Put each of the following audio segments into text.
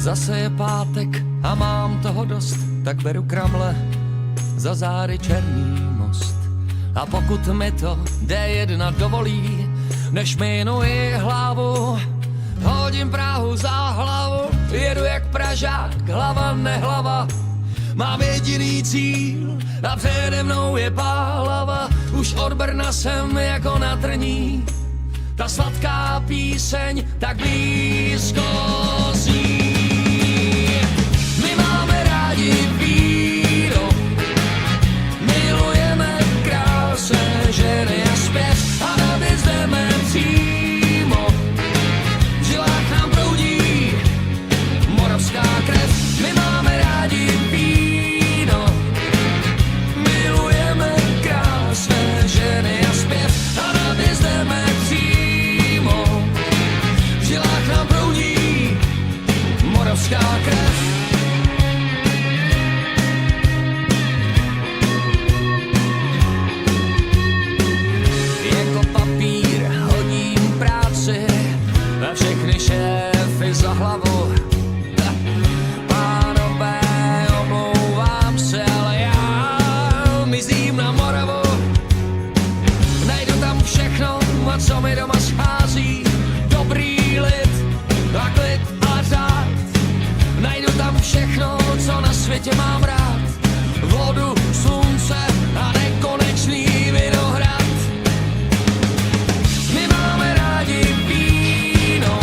Zase je pátek a mám toho dost, tak beru kramle, za zády černý most. A pokud mi to D1 dovolí, než minuji hlavu, hodím Prahu za hlavu, jedu jak Pražák, hlava nehlava. Mám jediný cíl a přede mnou je Pálava. Už od Brna jsem jako na trní, ta sladká píseň tak blízko zní. My máme rádi víno, milujeme krásné ženy a zpěv a naběh jdeme přímo. V žilách nám proudí moravská krev. My máme rádi víno, milujeme krásné ženy a zpěv a naběh jdeme přímo. V žilách nám proudí moravská krev. Jako papír hodím práci a všechny šéfy za hlavu. Pánové, omlouvám se, ale já mizím na Moravu. Najdu tam všechno, co mi doma schází. Dobrý lid a klid a řád. Najdu tam všechno, co na světě mám rád. Vodu, slunce a nekonečný vinohrad. My máme rádi víno,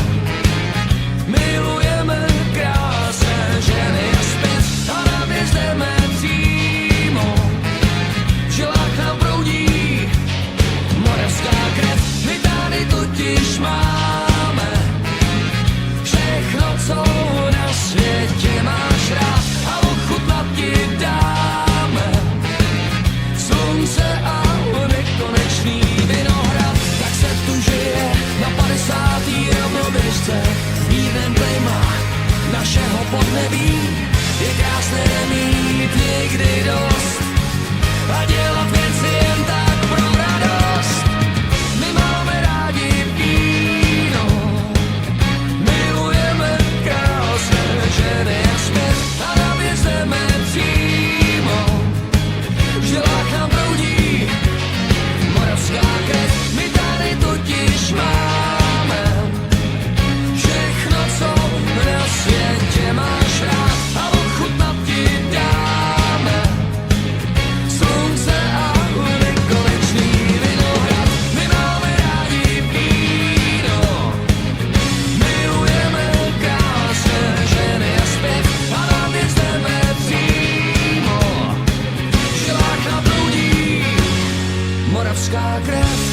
milujeme krásné ženy a zpěv a naběh jdeme přímo. V žilách nám proudí moravská krev. My tady totiž máme všechno, co na světě máš rád, a ochutnat ti dáme slunce a nekonečný vinohrad. Tak se tu žije na 50. rovnoběžce, mírném klima našeho podnebí. Je krásné mít někdy dost a dělat věci jen tak pro radost. My máme rádi víno, milujeme krásné ženy a zpěv a naběh jdeme přímo. V žilách nám proudí moravská krev. My tady totiž máme všechno, co na světě máš rád, a ochutnat ti dáme slunce a nekonečný vinohrad. My máme rádi víno, milujeme krásné ženy a zpěv a naběh jdeme přímo. V žilách nám proudí moravská krev.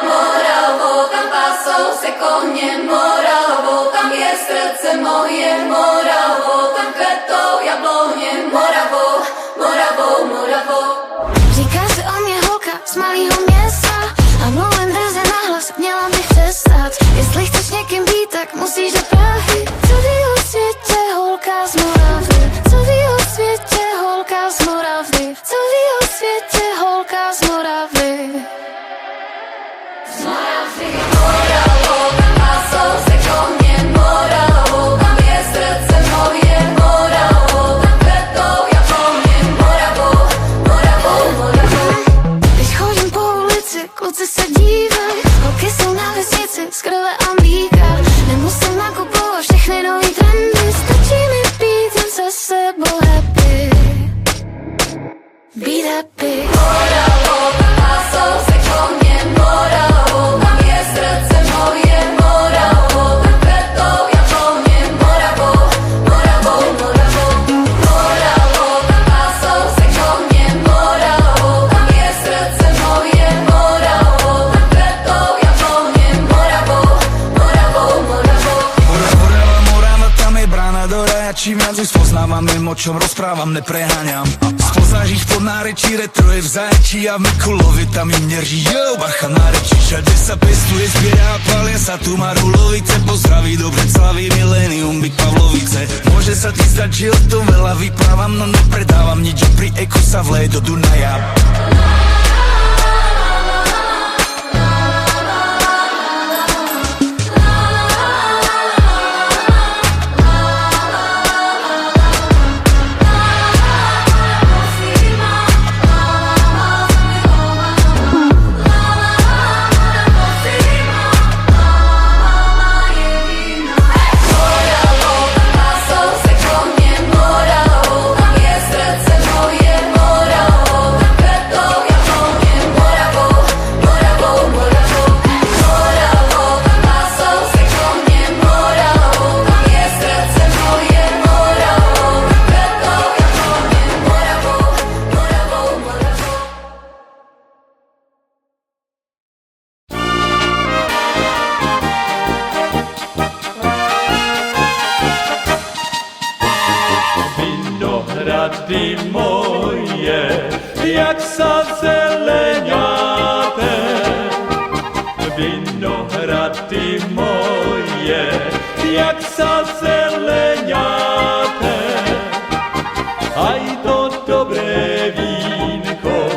Moravou, tam pasou se koně, Moravou, tam je srdce moje, Moravou, tam kvetou jabloně, Moravou, Moravou, Moravou. Říká se o mě holka z malýho města a mluvím drze nahlas, měla bych přestat. Jestli chceš někým být, tak musíš do Prahy. Co ví o světě holka z Moravy? Co ví o světě holka z Moravy? Co ví o světě holka z Moravy? Moravou, tam pasou se koně, Moravou, tam je srdce moje, Moravou, tam kvetou jabloně, Moravou, Moravou, Moravou. Když chodím po ulici, kluci se dívaj, holky jsou na vesnici z krve a mlíka. Nemusím nakupovat všechny nový trendy, stačí mi být jen se sebou happy. Být happy. Moravou, tam pasou se koně, Moravou, tam je srdce moje, Moravou, tam kvetou jabloně, Moravou, Moravou, Moravou. Moravou, tam pasou se koně, Moravou, tam je srdce moje, Moravou, tam kvetou jabloně, Moravou, Moravou, Moravou. Morava, tam je brána do raja. Čím viac ju spoznávam, viem o čom rozprávam, nepreháňam. Z Pozářích pod nárečí, retro je v Zaječí a v Mikulovi tam im nerží, jo, bacha na reči. Všade sa pestuje, zbiera a palia sa tu Marulovice. Pozdraví do Breclavy, Millennium, Big Pavlovice. Môže sa ti zdať, že o tom veľa vyprávam, no nepredávam nič, že pri Eku sa vleje do Dunaja. Vinohrady moje, jak sa zeleniate. Vinohrady moje, jak sa zeleniate. Aj to dobré vínko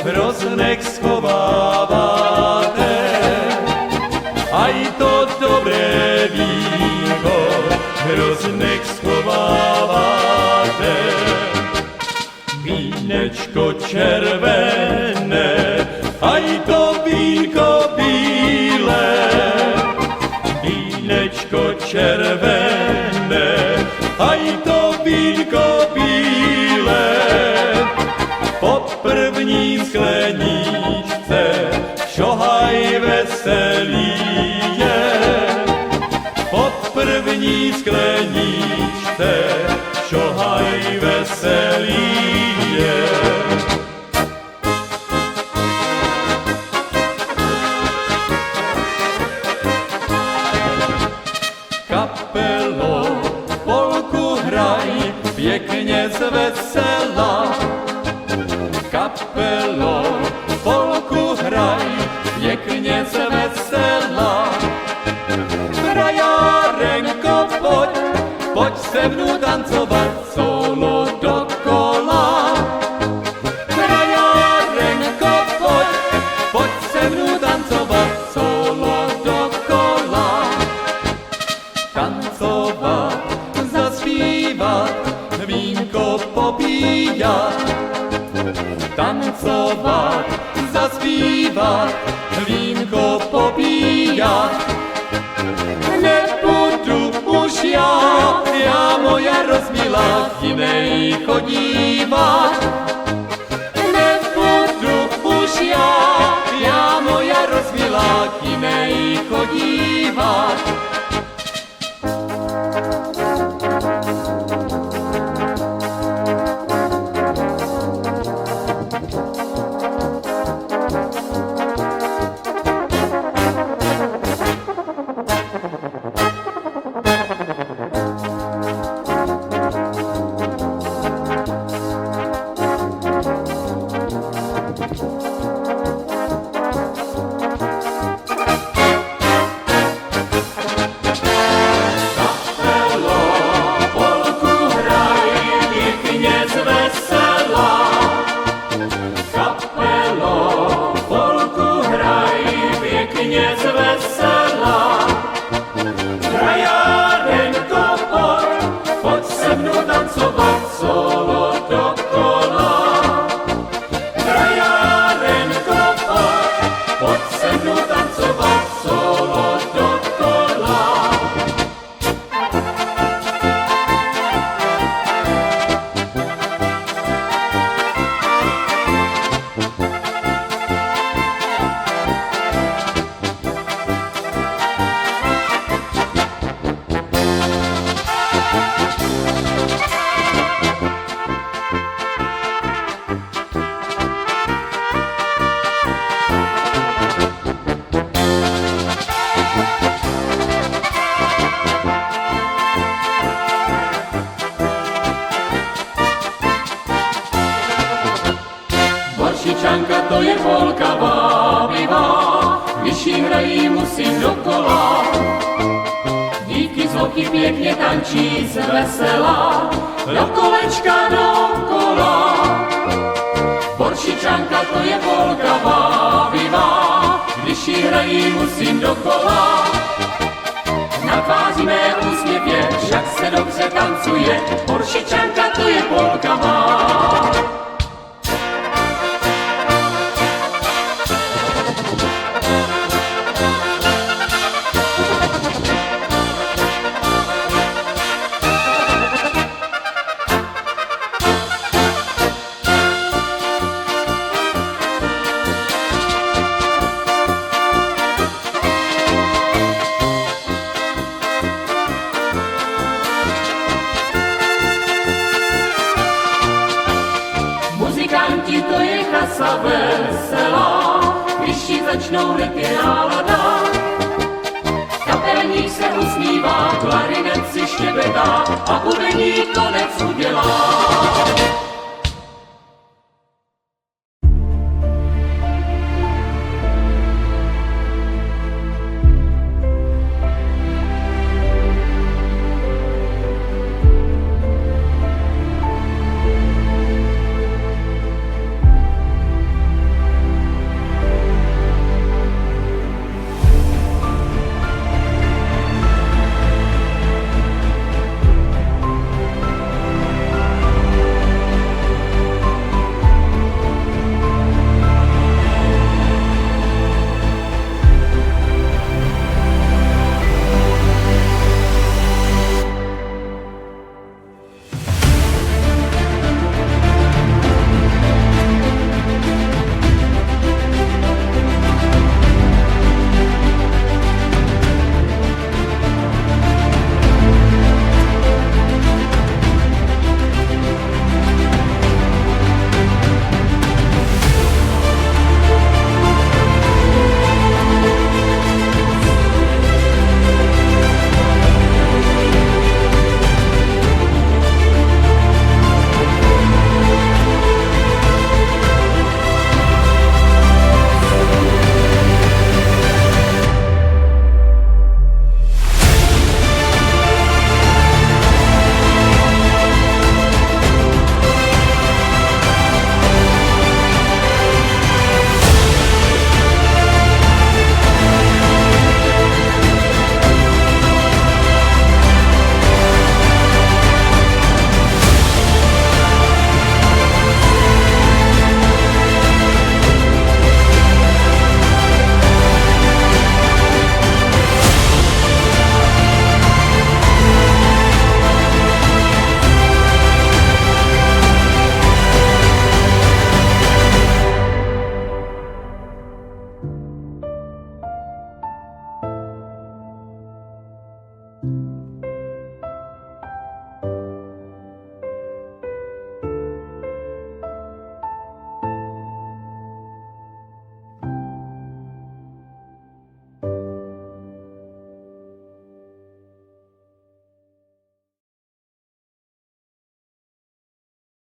v roznech schovávate. Aj to dobré vínko v roznech schovávate. Vínečko červené, aj to vínko bílé. Vínečko červené, aj to vínko bílé. Po první skleničce šohaj veselý je. Po první skleničce šohaj veselý je. Kapelo, polku hraj, pěkně zvesela. Kapelo, polku hraj, pěkně zvesela. Frajárenko, pojď se mnou tancovat solo dokola. Frajárenko, pojď se mnou tancovat solo dokola. Tancovat, zaspívat, vínko popíjat. Tancovat, zaspívat, vínko popíjat. Nebudu už já moja rozmilá, k jinej chodívat. Nebudu už já moja rozmilá, k jinej chodívat. Boršičanka to je polka vábivá, když jí hrají musím dokola. Dívky z holky pěkně tančí zvesela, do kolečka dokola. Boršičanka to je polka vábivá, když jí hrají musím dokola. Na tváři mé úsměv je, však se dobře tancuje, Boršičanka to je polka má. Muzikanti to je chasa veselá, když ji začnou rytmy nálada. Kapelník se usmívá, klarinet si štěbetá a bubeník konec udělá.